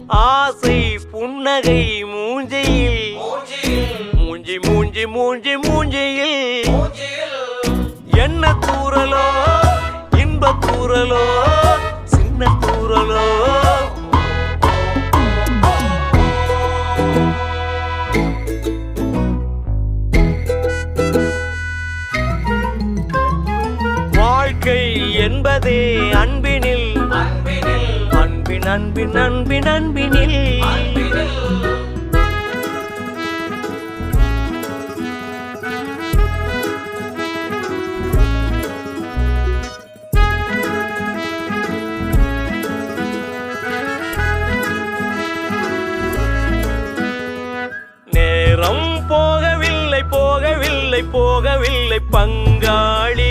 ஆசை புன்னகை மூஞ்சியில் மூஞ்சி மூஞ்சி மூஞ்சி மூஞ்சியில் என்ன தூரலோ இன்ப தூரலோ சின்ன தூரலோ வாழ்க்கை என்பதே அன்பினில் அன்பின் அன்பின் அன்பின் அன்பினில் நேரம் போகவில்லை போகவில்லை போகவில்லை பங்காளி